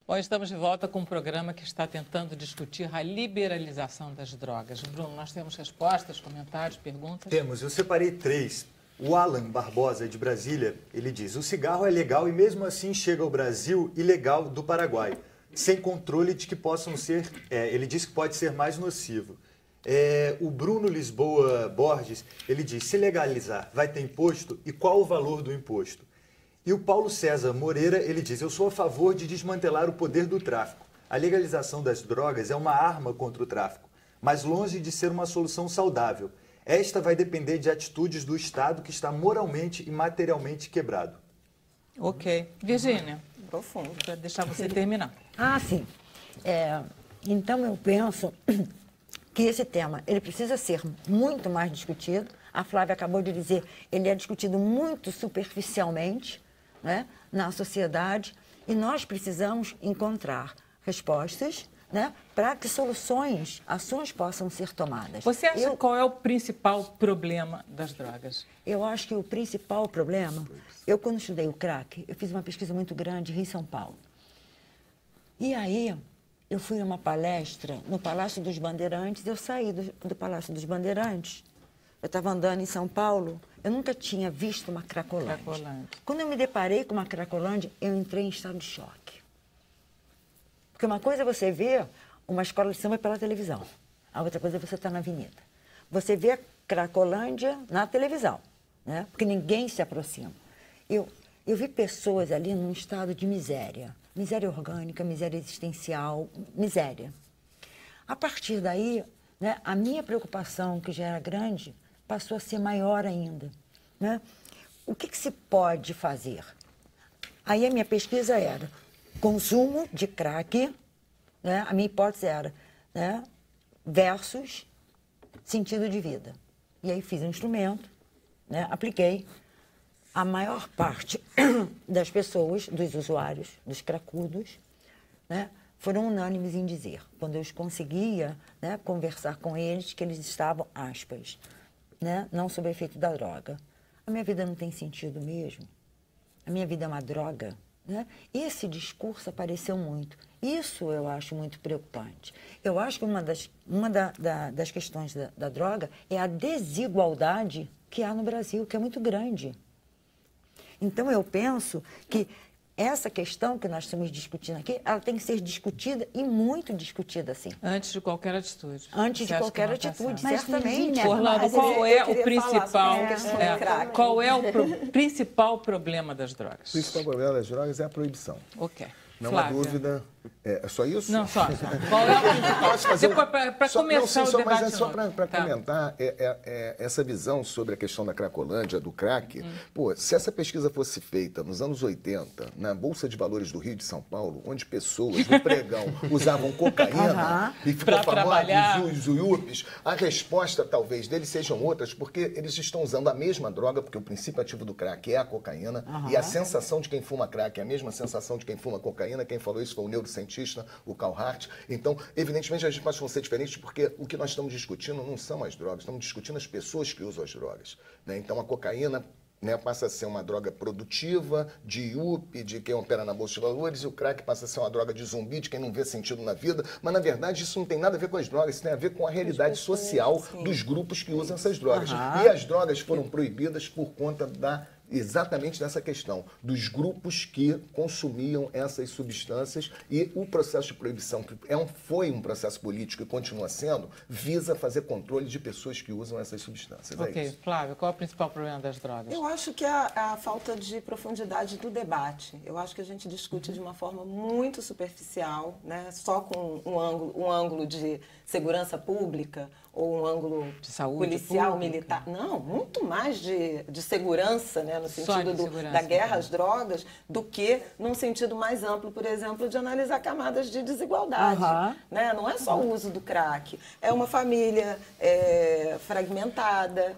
Bom, estamos de volta com um programa que está tentando discutir a liberalização das drogas. Bruno, nós temos respostas, comentários, perguntas? Temos, eu separei 3. O Alan Barbosa, de Brasília, ele diz: o cigarro é legal e mesmo assim chega ao Brasil ilegal do Paraguai, sem controle de que possam ser, ele diz que pode ser mais nocivo. O Bruno Lisboa Borges, ele diz: se legalizar, vai ter imposto e qual o valor do imposto? E o Paulo César Moreira, ele diz: eu sou a favor de desmantelar o poder do tráfico. A legalização das drogas é uma arma contra o tráfico, mas longe de ser uma solução saudável. Esta vai depender de atitudes do Estado que está moralmente e materialmente quebrado. Ok. Virgínia, profundo, para deixar você terminar. Sim. Então, eu penso que esse tema ele precisa ser muito mais discutido. A Flávia acabou de dizer, ele é discutido muito superficialmente, né, na sociedade, e nós precisamos encontrar respostas, né, para que ações possam ser tomadas. Você acha qual é o principal problema das drogas? Eu acho que o principal problema, eu quando estudei o crack, eu fiz uma pesquisa muito grande em São Paulo. E aí, eu fui a uma palestra no Palácio dos Bandeirantes, eu saí do Palácio dos Bandeirantes, eu estava andando em São Paulo, eu nunca tinha visto uma Cracolândia. Quando eu me deparei com uma Cracolândia, eu entrei em estado de choque. Porque uma coisa é você ver uma escola de samba pela televisão, a outra coisa é você estar na avenida. Você vê a Cracolândia na televisão, né? Porque ninguém se aproxima. Eu vi pessoas ali num estado de miséria, miséria orgânica, miséria existencial, miséria. A partir daí, né, a minha preocupação, que já era grande, passou a ser maior ainda, né? O que se pode fazer? Aí a minha pesquisa era consumo de crack, né? A minha hipótese era, né, versus sentido de vida. E aí fiz um instrumento, né, apliquei. A maior parte das pessoas, dos usuários, dos cracudos, né, foram unânimes em dizer, quando eu conseguia, né, conversar com eles, que eles estavam, aspas, né, não sob efeito da droga. A minha vida não tem sentido mesmo. A minha vida é uma droga. Né? Esse discurso apareceu muito. Isso eu acho muito preocupante. Eu acho que uma das questões da droga é a desigualdade que há no Brasil, que é muito grande. Então, eu penso que essa questão que nós estamos discutindo aqui, ela tem que ser discutida e muito discutida, assim. Antes de qualquer atitude. Antes de qualquer atitude, certamente. Orlando, qual é o principal... Qual é o principal problema das drogas? O principal problema das drogas é a proibição. Ok. Não há dúvida. É só isso? Não, só. Qual é o principal? Para começar o debate. Mas é só para comentar essa visão sobre a questão da Cracolândia, do crack. Pô, se essa pesquisa fosse feita nos anos 80, na Bolsa de Valores do Rio de São Paulo, onde pessoas no pregão usavam cocaína e ficou famosos os UIUPs, a resposta talvez deles sejam outras, porque eles estão usando a mesma droga, porque o princípio ativo do crack é a cocaína, e a sensação de quem fuma crack é a mesma sensação de quem fuma cocaína. Quem falou isso foi o neurocientista, o Carl Hart. Então, evidentemente, as respostas vão ser diferentes, porque o que nós estamos discutindo não são as drogas, estamos discutindo as pessoas que usam as drogas. Né? Então, a cocaína, né, passa a ser uma droga produtiva, de IUP, de quem opera na Bolsa de Valores, e o crack passa a ser uma droga de zumbi, de quem não vê sentido na vida. Mas, na verdade, isso não tem nada a ver com as drogas, isso tem a ver com a realidade social dos grupos que usam essas drogas. E as drogas foram proibidas por conta exatamente dessa questão, dos grupos que consumiam essas substâncias, e o processo de proibição, que foi um processo político e continua sendo, visa fazer controle de pessoas que usam essas substâncias. Ok, é isso. Flávia, qual é o principal problema das drogas? Eu acho que é a falta de profundidade do debate. Eu acho que a gente discute de uma forma muito superficial, né? Só com um ângulo de segurança pública ou um ângulo de saúde policial, pública. Militar. Não, muito mais de segurança, né? No sentido da guerra então. às drogas, do que num sentido mais amplo, por exemplo, de analisar camadas de desigualdade. Né? Não é só o uso do crack, é uma família fragmentada,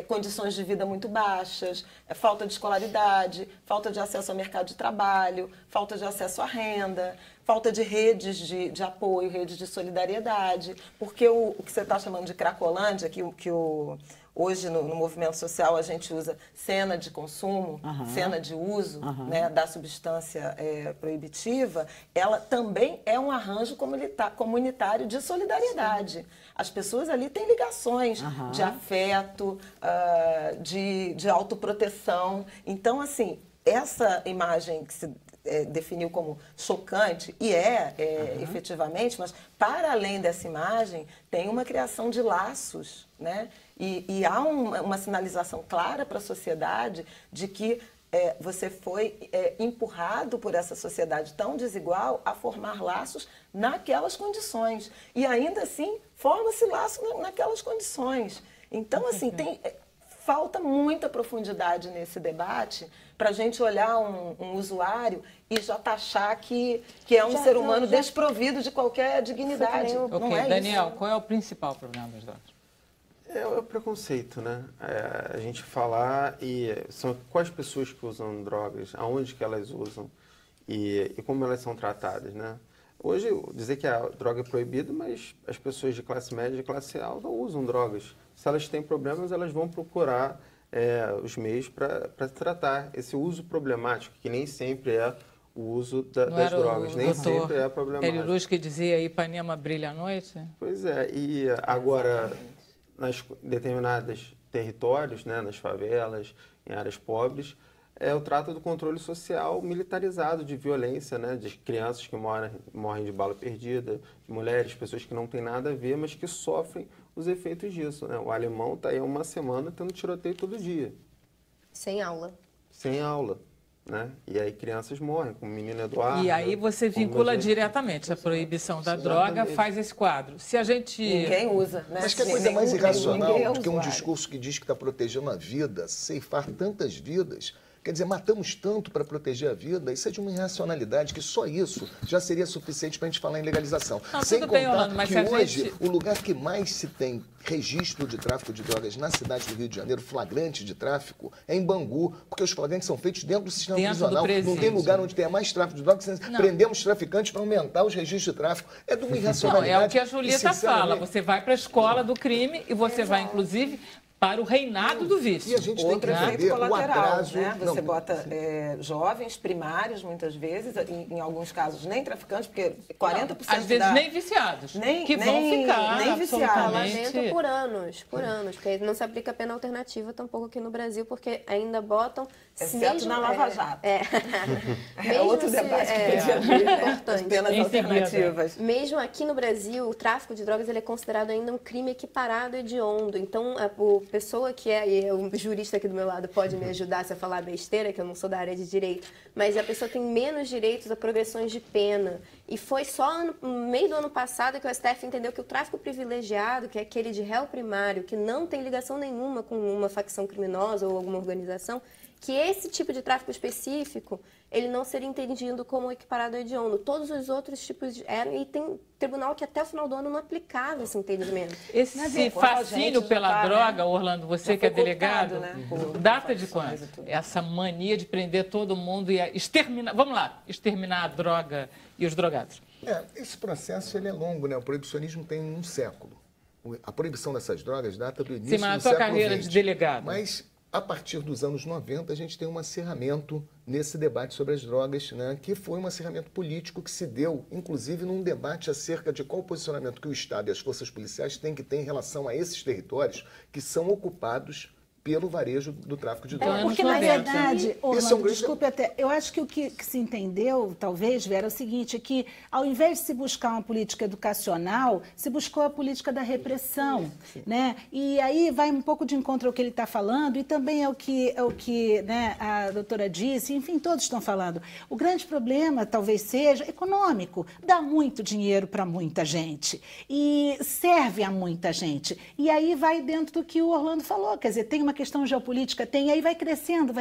condições de vida muito baixas, falta de escolaridade, falta de acesso ao mercado de trabalho, falta de acesso à renda, falta de redes de apoio, redes de solidariedade, porque o que você está chamando de Cracolândia, que o Hoje, no movimento social, a gente usa cena de consumo, cena de uso, né, da substância proibitiva. Ela também é um arranjo comunitário de solidariedade. As pessoas ali têm ligações de afeto, de autoproteção. Então, assim, essa imagem que se definiu como chocante, e efetivamente, mas para além dessa imagem, tem uma criação de laços, né? E há uma sinalização clara para a sociedade de que você foi empurrado por essa sociedade tão desigual a formar laços naquelas condições. E ainda assim, forma-se laço naquelas condições. Então, assim, falta muita profundidade nesse debate para a gente olhar um usuário e já taxar que é um ser humano desprovido de qualquer dignidade. Não é Daniel, isso. qual é o principal problema das drogas? É o preconceito, né? A gente falar são quais pessoas que usam drogas, aonde que elas usam e como elas são tratadas, né? Hoje, dizer que a droga é proibida, mas as pessoas de classe média e classe alta usam drogas. Se elas têm problemas, elas vão procurar os meios para tratar esse uso problemático, que nem sempre é o uso das drogas, nem sempre é problemático. Hélio Luz que dizia Ipanema brilha à noite? Pois é, e agora, nas determinados territórios, né, nas favelas, em áreas pobres, o trato do controle social militarizado de violência, né, de crianças que morrem de bala perdida, de mulheres, pessoas que não têm nada a ver, mas que sofrem os efeitos disso, né? O alemão está aí há uma semana tendo tiroteio todo dia. Sem aula. Sem aula, né? E aí crianças morrem, como o menino Eduardo. E aí você vincula diretamente a proibição da droga, faz esse quadro. Se a gente... Ninguém usa, né? Mas que coisa mais irracional do que um discurso que diz que está protegendo a vida, ceifar tantas vidas. Quer dizer, matamos tanto para proteger a vida, isso é de uma irracionalidade que só isso já seria suficiente para a gente falar em legalização. Não, sem tudo bem, contar Orlando, mas que se a hoje gente... o lugar que mais se tem registro de tráfico de drogas na cidade do Rio de Janeiro, flagrante de tráfico, é em Bangu, porque os flagrantes são feitos dentro do sistema prisional. Não tem lugar onde tenha mais tráfico de drogas, prendemos traficantes para aumentar os registros de tráfico. É de uma irracionalidade. Não, é o que a Julieta fala, você vai para a escola do crime e você vai, inclusive... para o reinado do vício. E a gente tem que efeito entender o colateral, atraso. né? Você bota jovens primários, muitas vezes, em alguns casos nem traficantes, porque 40% às vezes nem viciados, que vão ficar nem viciados. Lá dentro por anos, porque não se aplica a pena alternativa tampouco aqui no Brasil, porque ainda botam... Exceto na Lava Jato. É outro debate que podia haver, as penas alternativas. Mesmo aqui no Brasil, o tráfico de drogas ele é considerado ainda um crime equiparado e hediondo. Então, a pessoa que e o jurista aqui do meu lado pode me ajudar se eu falar besteira, que eu não sou da área de direito, mas a pessoa tem menos direitos a progressões de pena. E foi só no meio do ano passado que o STF entendeu que o tráfico privilegiado, que é aquele de réu primário, que não tem ligação nenhuma com uma facção criminosa ou alguma organização, que esse tipo de tráfico específico, ele não seria entendido como equiparado ao hediondo. Todos os outros tipos eram, e tem tribunal que até o final do ano não aplicava esse entendimento. Esse fascínio pela droga, Orlando, você que é delegado, data de quando? Essa mania de prender todo mundo e exterminar, vamos lá, exterminar a droga e os drogados. Esse processo ele é longo, né? O proibicionismo tem um século. A proibição dessas drogas data do início do século XX. Sim, mas a tua carreira de delegado. Mas a partir dos anos 90, a gente tem um acirramento nesse debate sobre as drogas, né, que foi um acirramento político que se deu, inclusive, num debate acerca de qual posicionamento que o Estado e as forças policiais têm que ter em relação a esses territórios que são ocupados pelo varejo do tráfico de drogas. Porque, na verdade, Orlando, desculpe até, eu acho que o que se entendeu, talvez, Vera, é o seguinte, é que ao invés de se buscar uma política educacional, se buscou a política da repressão, né? E aí vai um pouco de encontro ao que ele está falando e também é o que né, a doutora disse, enfim, todos estão falando. O grande problema talvez seja econômico, dá muito dinheiro para muita gente e serve a muita gente. E aí vai dentro do que o Orlando falou, quer dizer, tem uma questão geopolítica, tem, aí vai crescendo,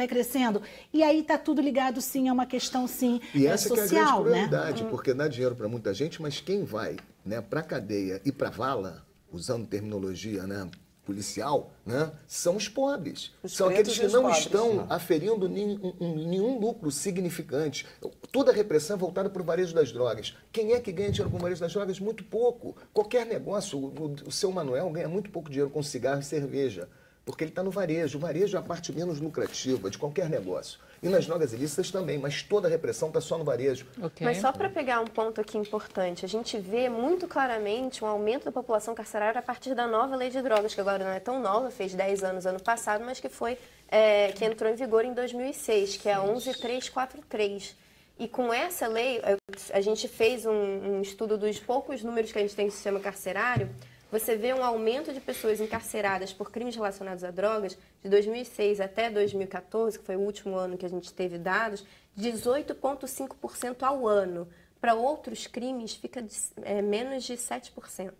e aí está tudo ligado, sim, a uma questão, sim, e essa social, que é a grande prioridade, né? porque dá dinheiro para muita gente, mas quem vai, né, para a cadeia e para a vala, usando terminologia, né, policial, né, são os pobres. São aqueles que não estão aferindo nenhum lucro significante. Toda a repressão é voltada para o varejo das drogas. Quem é que ganha dinheiro com o varejo das drogas? Muito pouco. Qualquer negócio, o seu Manuel ganha muito pouco dinheiro com cigarro e cerveja. Porque ele está no varejo. O varejo é a parte menos lucrativa de qualquer negócio. E nas drogas ilícitas também, mas toda a repressão está só no varejo. Okay. Mas só para pegar um ponto aqui importante, a gente vê muito claramente um aumento da população carcerária a partir da nova lei de drogas, que agora não é tão nova, fez 10 anos ano passado, mas que que entrou em vigor em 2006, que é a 11343. E com essa lei, a gente fez um estudo dos poucos números que a gente tem no sistema carcerário. Você vê um aumento de pessoas encarceradas por crimes relacionados a drogas de 2006 até 2014, que foi o último ano que a gente teve dados, 18,5% ao ano. Para outros crimes, fica menos de 7%.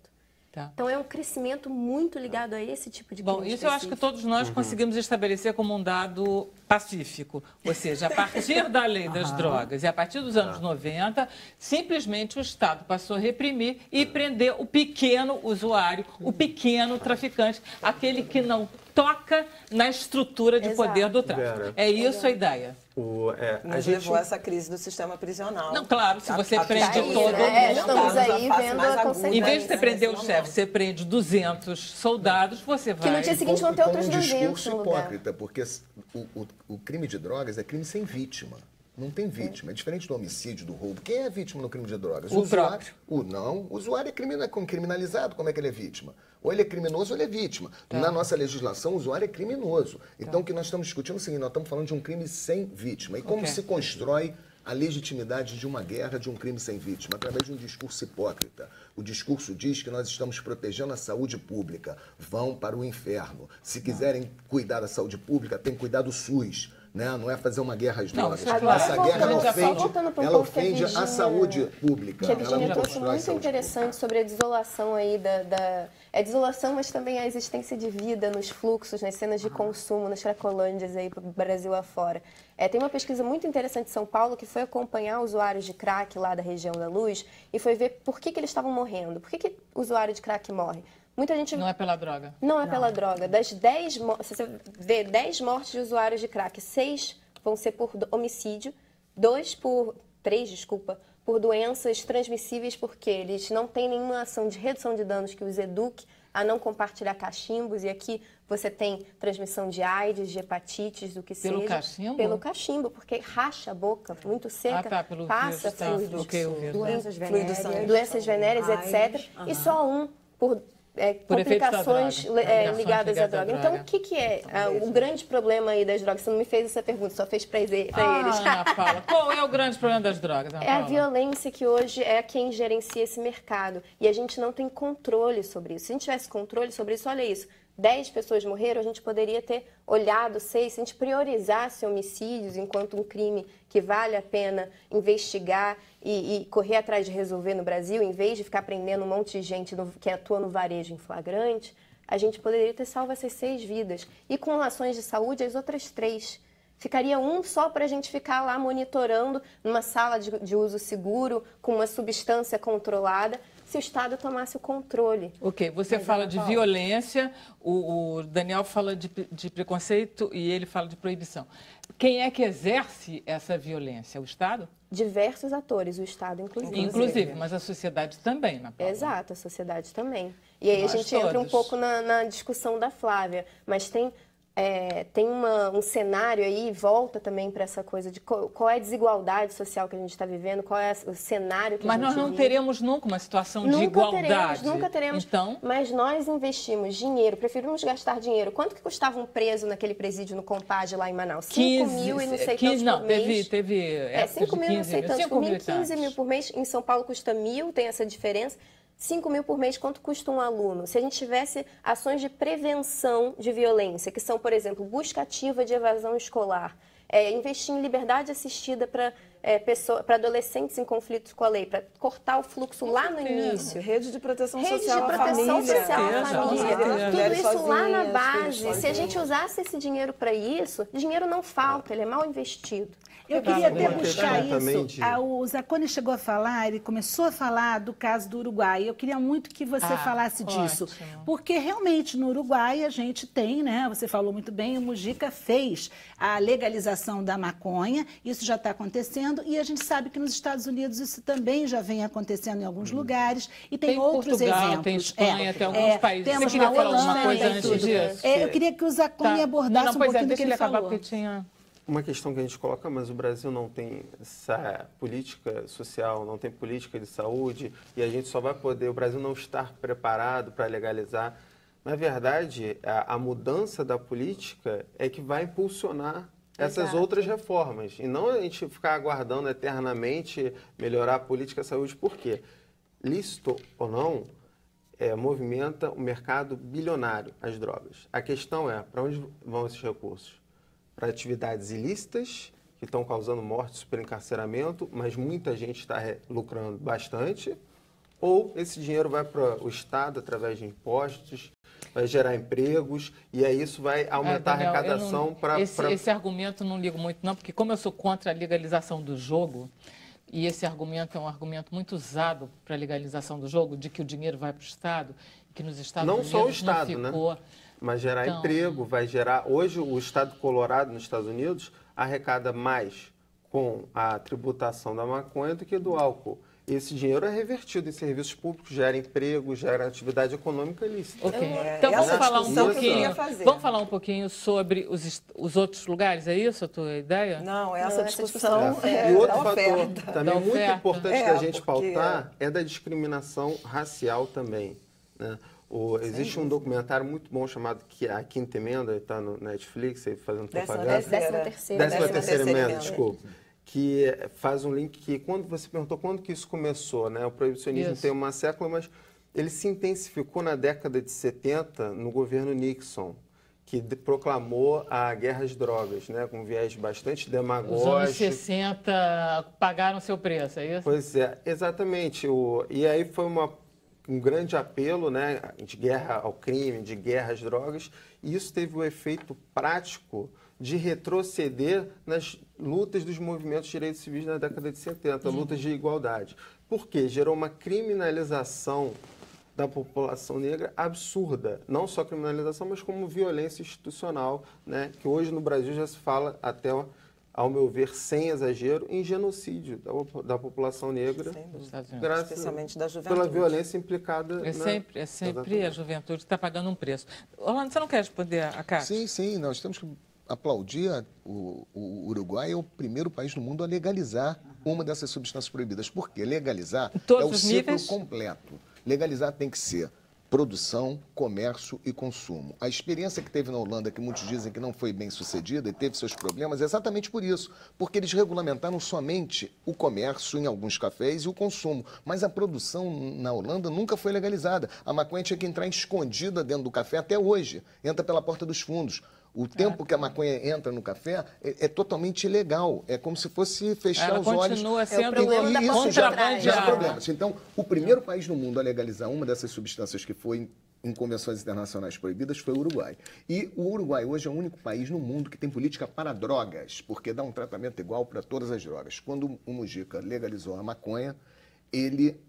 Tá. Então, é um crescimento muito ligado a esse tipo de crime. Bom, isso eu acho que todos nós conseguimos estabelecer como um dado pacífico. Ou seja, a partir da lei das drogas e a partir dos anos 90, simplesmente o Estado passou a reprimir e prender o pequeno usuário, o pequeno traficante, aquele que não toca na estrutura de poder do tráfico. É isso a ideia. Nos levou a essa crise do sistema prisional. Não, claro, se você prende todo mundo... Estamos aí vendo a consequência. Em vez de você prender o chefe, você prende 200 soldados, você vai... Que no dia seguinte vão ter outros 200 no lugar. É um discurso hipócrita, porque o crime de drogas é crime sem vítima. Não tem vítima. É diferente do homicídio, do roubo. Quem é vítima no crime de drogas? O próprio. O usuário é criminalizado. Como é que ele é vítima? Ou ele é criminoso ou ele é vítima. Na nossa legislação, o usuário é criminoso. Então, o que nós estamos discutindo é o seguinte, nós estamos falando de um crime sem vítima. E como se constrói a legitimidade de uma guerra, de um crime sem vítima? Através de um discurso hipócrita. O discurso diz que nós estamos protegendo a saúde pública. Vão para o inferno. Se quiserem cuidar da saúde pública, tem que cuidar do SUS. Né? Não é fazer uma guerra às drogas. Essa guerra ela ofende a saúde pública. Que a Virginia trouxe muito interessante sobre a desolação aí É desolação, mas também a existência de vida nos fluxos, nas cenas de consumo, nas cracolândias aí para o Brasil afora. Tem uma pesquisa muito interessante de São Paulo que foi acompanhar usuários de crack lá da região da Luz e foi ver por que eles estavam morrendo. Por que o usuário de crack morre? Muita gente... Não é pela droga. Não é pela droga. Das 10... Se você vê 10 mortes de usuários de crack, 6 vão ser por homicídio, 3, por doenças transmissíveis, porque eles não têm nenhuma ação de redução de danos que os eduque a não compartilhar cachimbos. E aqui você tem transmissão de AIDS, de hepatites, do que seja. Pelo cachimbo? Pelo cachimbo, porque racha a boca, muito seca, pelo passa fluidos, doenças venéreas, etc. E só por complicações ligadas à droga. Então, o que é o grande problema aí das drogas? Você não me fez essa pergunta, só fez para eles. Ana Paula, qual é o grande problema das drogas, Ana Paula? A violência que hoje é quem gerencia esse mercado. E a gente não tem controle sobre isso. Se a gente tivesse controle sobre isso, olha isso. 10 pessoas morreram, a gente poderia ter olhado 6. Se a gente priorizasse homicídios enquanto um crime que vale a pena investigar e correr atrás de resolver no Brasil, em vez de ficar prendendo um monte de gente que atua no varejo em flagrante, a gente poderia ter salvo essas 6 vidas. E com ações de saúde, as outras 3. Ficaria um só para a gente ficar lá monitorando numa sala de uso seguro, com uma substância controlada, se o Estado tomasse o controle. Ok, você fala de violência, o Daniel fala de preconceito e ele fala de proibição. Quem é que exerce essa violência? O Estado? Diversos atores, o Estado inclusive. Inclusive, mas a sociedade também, Ana Paula. Exato, a sociedade também. E aí a gente entra um pouco na discussão da Flávia, mas tem um cenário aí, volta também para essa coisa de qual é a desigualdade social que a gente está vivendo, qual é o cenário que a gente vive. Mas nós não teremos nunca uma situação de igualdade. Nunca teremos, então... mas nós investimos dinheiro, preferimos gastar dinheiro. Quanto que custava um preso naquele presídio no Compage lá em Manaus? 5 mil e não sei tantos por mês. Teve 5 mil e não sei tantos por mês, 15 mil por mês. Em São Paulo custa 1.000, tem essa diferença. 5 mil por mês, quanto custa um aluno? Se a gente tivesse ações de prevenção de violência, que são, por exemplo, busca ativa de evasão escolar, investir em liberdade assistida para adolescentes em conflitos com a lei, para cortar o fluxo lá no início. Rede de proteção social à família. Tudo isso lá na base. Se a gente usasse esse dinheiro para isso, dinheiro não falta, ele é mal investido. Eu queria até buscar isso. O Zacconi chegou a falar, ele começou a falar do caso do Uruguai. Eu queria muito que você falasse disso. Porque realmente no Uruguai a gente tem, né? Você falou muito bem, o Mujica fez a legalização da maconha, isso já está acontecendo. acontecendo, e a gente sabe que nos Estados Unidos isso também já vem acontecendo em alguns lugares, e tem outros Portugal, exemplos. Tem Espanha, tem alguns países. Temos Você queria na falar Holanda, alguma coisa antes disso? eu queria que o Zacconi abordasse um pouquinho do que ele falou. Porque tinha... Uma questão que a gente coloca, mas o Brasil não tem essa política social, não tem política de saúde, e a gente só vai poder, o Brasil não estar preparado para legalizar. Na verdade, a mudança da política é que vai impulsionar essas outras reformas. E não a gente ficar aguardando eternamente melhorar a política de saúde. Por quê? Lícito ou não, movimenta o mercado bilionário, as drogas. A questão é, para onde vão esses recursos? Para atividades ilícitas, que estão causando morte, superencarceramento, mas muita gente está lucrando bastante, ou esse dinheiro vai para o Estado através de impostos, vai gerar empregos, e aí isso vai aumentar Daniel, a arrecadação para... Esse argumento eu não ligo muito, não, porque como eu sou contra a legalização do jogo, e esse argumento é um argumento muito usado para a legalização do jogo, de que o dinheiro vai para o Estado, que nos Estados Unidos não só o Estado, não ficou... né? Mas gerar emprego, vai gerar... Hoje, o Estado de Colorado, nos Estados Unidos, arrecada mais com a tributação da maconha do que do álcool. Esse dinheiro é revertido em serviços públicos, gera emprego, gera atividade econômica ilícita. Ok. Então vamos falar um pouquinho sobre os outros lugares, é isso a tua ideia? Não, essa discussão E outro fator também muito importante da gente pautar é da discriminação racial também, né? Existe um documentário muito bom chamado A Quinta Emenda, está no Netflix, aí fazendo propaganda. 13ª emenda, desculpa. Que faz um link que, quando você perguntou quando que isso começou, né? O proibicionismo tem uma sécula, mas ele se intensificou na década de 70 no governo Nixon, que proclamou a guerra às drogas, né? Com um viés bastante demagógico. Os anos 60 pagaram seu preço, é isso? Pois é, exatamente. E aí foi um grande apelo, né, de guerra ao crime, de guerra às drogas, e isso teve o efeito prático de retroceder nas lutas dos movimentos de direitos civis na década de 70, lutas de igualdade. Por quê? Gerou uma criminalização da população negra absurda. Não só criminalização, mas como violência institucional, né, que hoje no Brasil já se fala até, ao meu ver, sem exagero, em genocídio da população negra, especialmente da juventude. Pela violência implicada. É sempre a juventude que está pagando um preço. Orlando, você não quer responder a Cátia? Sim, nós temos que aplaudir. O Uruguai é o primeiro país no mundo a legalizar uma dessas substâncias proibidas. Por quê? Legalizar é o ciclo completo. Legalizar tem que ser produção, comércio e consumo. A experiência que teve na Holanda, que muitos dizem que não foi bem sucedida e teve seus problemas, é exatamente por isso. Porque eles regulamentaram somente o comércio em alguns cafés e o consumo. Mas a produção na Holanda nunca foi legalizada. A maconha tinha que entrar escondida dentro do café até hoje. Entra pela porta dos fundos. O tempo que a maconha entra no café é totalmente ilegal. É como se fosse fechar os olhos. Continua sendo o problema da isso gera problemas. Então, o primeiro país no mundo a legalizar uma dessas substâncias que foi em convenções internacionais proibidas foi o Uruguai. E o Uruguai hoje é o único país no mundo que tem política para drogas, porque dá um tratamento igual para todas as drogas. Quando o Mujica legalizou a maconha, ele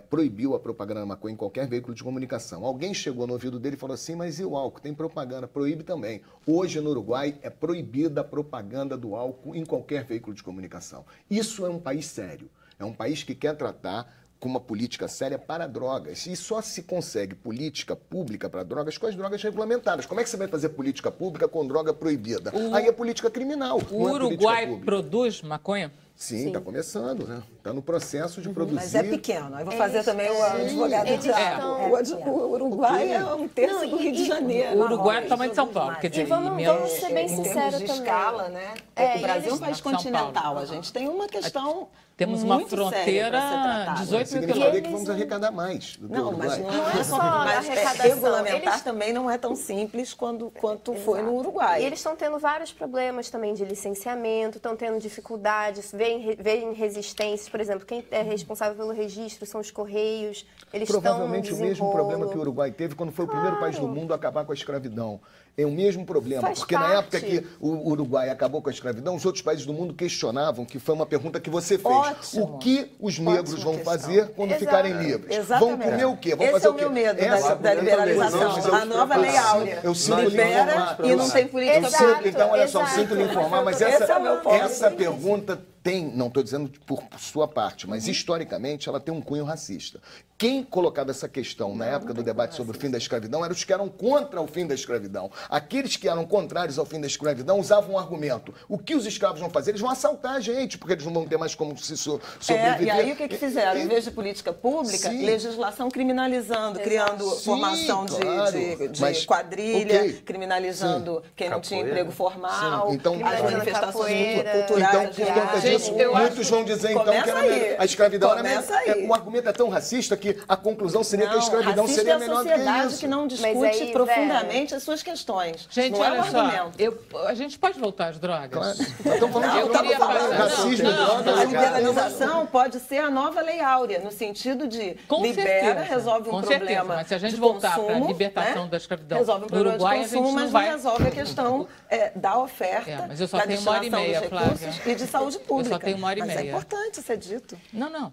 proibiu a propaganda da maconha em qualquer veículo de comunicação. Alguém chegou no ouvido dele e falou assim, mas e o álcool? Tem propaganda, proíbe também. Hoje, no Uruguai, é proibida a propaganda do álcool em qualquer veículo de comunicação. Isso é um país sério. É um país que quer tratar com uma política séria para drogas. E só se consegue política pública para drogas com as drogas regulamentadas. Como é que você vai fazer política pública com droga proibida? Aí é política criminal. O Uruguai produz maconha? Sim, está começando, né? Está no processo de produzir. Mas é pequeno. Eu vou fazer também o advogado do diabo. O Uruguai é um terço do Rio de Janeiro. O Uruguai é o tamanho de São Paulo. Quer dizer, vamos ser bem sinceros também. Escala, né? O Brasil é um país continental. A gente tem uma questão. Temos uma fronteira 18 mil quilômetros. Que vamos arrecadar mais do que o Uruguai. Não é só arrecadação. Regulamentar também não é tão simples quanto foi no Uruguai. E eles estão tendo vários problemas também de licenciamento, estão tendo dificuldades, veem resistências. Por exemplo, quem é responsável pelo registro são os Correios. Eles provavelmente o mesmo problema que o Uruguai teve quando foi o primeiro país do mundo a acabar com a escravidão. É o mesmo problema, porque na época que o Uruguai acabou com a escravidão, os outros países do mundo questionavam, que foi uma pergunta que você fez. O que os negros vão fazer quando ficarem livres? Exatamente. Vão comer o quê? Vão fazer o quê? Esse é o meu medo da liberalização. A nova Lei Áurea. Eu sinto libera e não tem política pública. Então, olha só, eu sinto lhe informar, mas essa pergunta tem, não estou dizendo por sua parte, mas historicamente ela tem um cunho racista. Quem colocava essa questão na época do debate sobre o fim da escravidão eram os que eram contra o fim da escravidão. Aqueles que eram contrários ao fim da escravidão usavam um argumento. O que os escravos vão fazer? Eles vão assaltar a gente, porque eles não vão ter mais como se sobreviver. E aí o que fizeram? Em vez de política pública, legislação criminalizando, criando formação de quadrilha, criminalizando quem não tinha emprego formal, então, as manifestações culturais. Então, por conta disso, muitos vão dizer então que a escravidão era melhor. O argumento é tão racista que a conclusão seria que a escravidão seria melhor do que isso. É a sociedade que não discute profundamente as suas questões. Gente, não olha é só, argumento. A gente pode voltar às drogas? Claro. Então, racismo, drogas. A liberalização pode ser a nova lei áurea, no sentido de libera, resolve um problema. Mas se a gente voltar para a libertação da escravidão resolve um problema Uruguai, de consumo, mas não resolve a questão da oferta, mas eu só da tenho 1h30, destinação dos recursos e de saúde pública. Eu só tenho 1h30. Mas é importante ser dito. Não.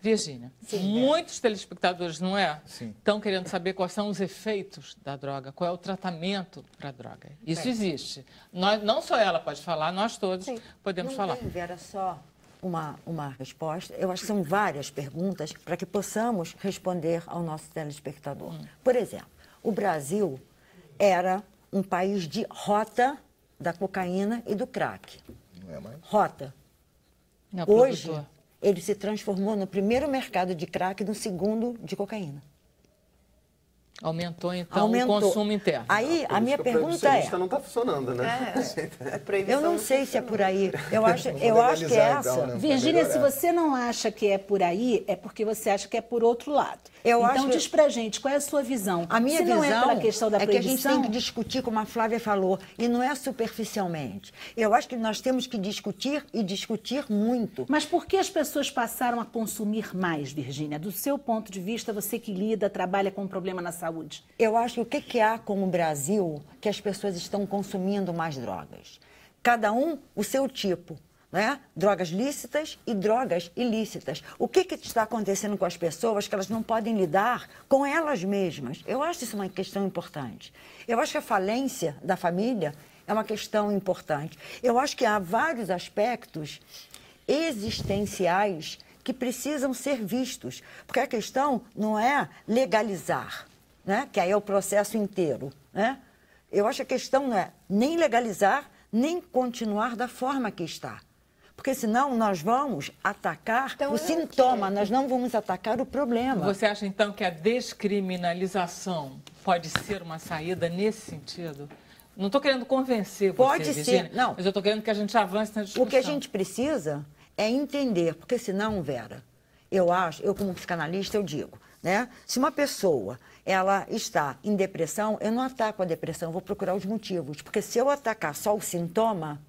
Virgínia, muitos telespectadores, não é? Estão querendo saber quais são os efeitos da droga, qual é o tratamento para a droga. Isso existe. Não só ela pode falar, nós todos podemos falar. Não era só uma resposta. Eu acho que são várias perguntas para que possamos responder ao nosso telespectador. Por exemplo, o Brasil era um país de rota da cocaína e do crack. Não é mais? Rota. Hoje, ele se transformou no primeiro mercado de crack e no segundo de cocaína. Aumentou, então, o consumo interno. Aí, a minha pergunta é... não está funcionando, né? Eu não sei se é por aí. Eu acho que é essa. Então, né? Virgínia, se você não acha que é por aí, é porque você acha que é por outro lado. Então, diz pra gente, qual é a sua visão? A minha visão não é pela questão da proibição, que a gente tem que discutir, como a Flávia falou, e não é superficialmente. Eu acho que nós temos que discutir e discutir muito. Mas por que as pessoas passaram a consumir mais, Virgínia? Do seu ponto de vista, você que lida, trabalha com um problema na saúde. Eu acho que o que há como o Brasil que as pessoas estão consumindo mais drogas? Cada um o seu tipo. Né? Drogas lícitas e drogas ilícitas. O que está acontecendo com as pessoas que elas não podem lidar com elas mesmas? Eu acho isso uma questão importante. Eu acho que a falência da família é uma questão importante. Eu acho que há vários aspectos existenciais que precisam ser vistos, porque a questão não é legalizar, né? Que aí é o processo inteiro. Né? Eu acho que a questão não é nem legalizar, nem continuar da forma que está. Porque senão nós vamos atacar o sintoma, nós não vamos atacar o problema. Você acha então que a descriminalização pode ser uma saída nesse sentido? Não estou querendo convencer você, pode Virgínia, ser, não. Mas eu estou querendo que a gente avance na discussão. O que a gente precisa é entender, porque senão, Vera, eu como psicanalista, eu digo, né? Se uma pessoa ela está em depressão, eu não ataco a depressão, eu vou procurar os motivos. Porque se eu atacar só o sintoma,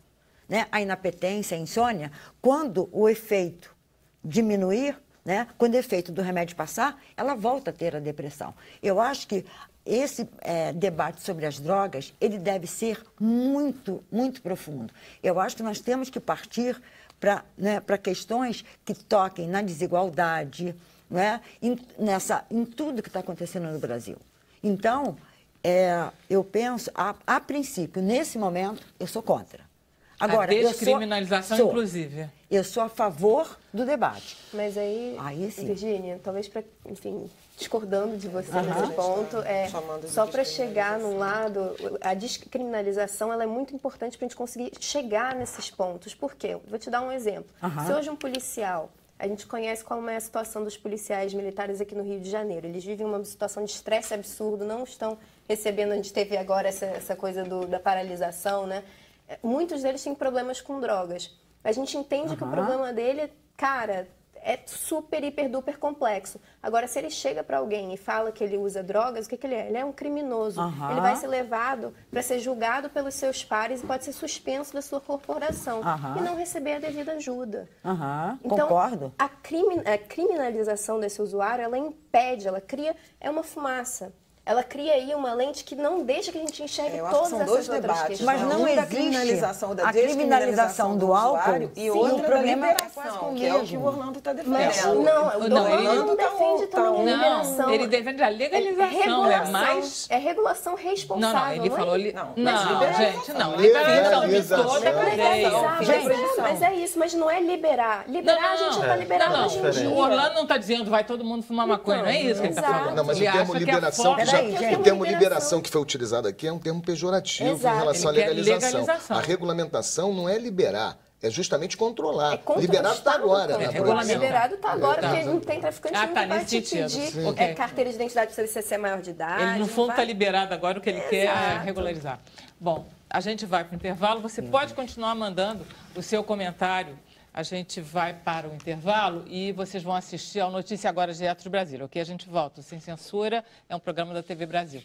né, a inapetência, a insônia, quando o efeito diminuir, né, quando o efeito do remédio passar, ela volta a ter a depressão. Eu acho que esse debate sobre as drogas, ele deve ser muito, muito profundo. Eu acho que nós temos que partir para questões que toquem na desigualdade, né, em tudo que está acontecendo no Brasil. Então, eu penso, a princípio, nesse momento, eu sou contra. Agora, a descriminalização, inclusive. Eu sou a favor do debate. Mas aí Virgínia, talvez para, enfim, discordando de você nesse ponto, só para chegar num lado, a descriminalização ela é muito importante para a gente conseguir chegar nesses pontos. Por quê? Vou te dar um exemplo. Se hoje um policial, a gente conhece qual é a situação dos policiais militares aqui no Rio de Janeiro. Eles vivem uma situação de estresse absurdo, não estão recebendo, a gente teve agora essa coisa da paralisação, né? Muitos deles têm problemas com drogas. A gente entende que o problema dele, cara, é super, hiper, duper complexo. Agora, se ele chega para alguém e fala que ele usa drogas, o que ele é? Ele é um criminoso. Ele vai ser levado para ser julgado pelos seus pares e pode ser suspenso da sua corporação e não receber a devida ajuda. Então, concordo. A criminalização desse usuário, ela impede, ela cria, é uma fumaça. ela cria aí uma lente que não deixa que a gente enxergue todas essas outras questões. Mas não existe a criminalização do álcool e outra o problema é liberação, que é o que o Orlando está defendendo. Não, ele não defende também a liberação. Ele defende a legalização, é mais... É regulação responsável. Não, ele falou... Não, gente, não. Liberação de toda a cadeia. Mas é isso, mas não é liberar. Liberar a gente já está liberado hoje em dia. O Orlando não está dizendo vai todo mundo fumar maconha, não é isso que ele está falando. Não, mas o termo liberação, o termo liberação que foi utilizado aqui é um termo pejorativo em relação à legalização. A regulamentação não é liberar. É justamente controlar. Liberado está agora. Liberado está agora, porque não tem traficante que vai te pedir carteira de identidade para você ser maior de idade. Ele, no fundo, está liberado agora, o que ele quer é regularizar. Bom, a gente vai para o intervalo. Você pode continuar mandando o seu comentário. A gente vai para o intervalo e vocês vão assistir ao Notícia Agora direto de Brasília, ok? A gente volta. Sem Censura é um programa da TV Brasil.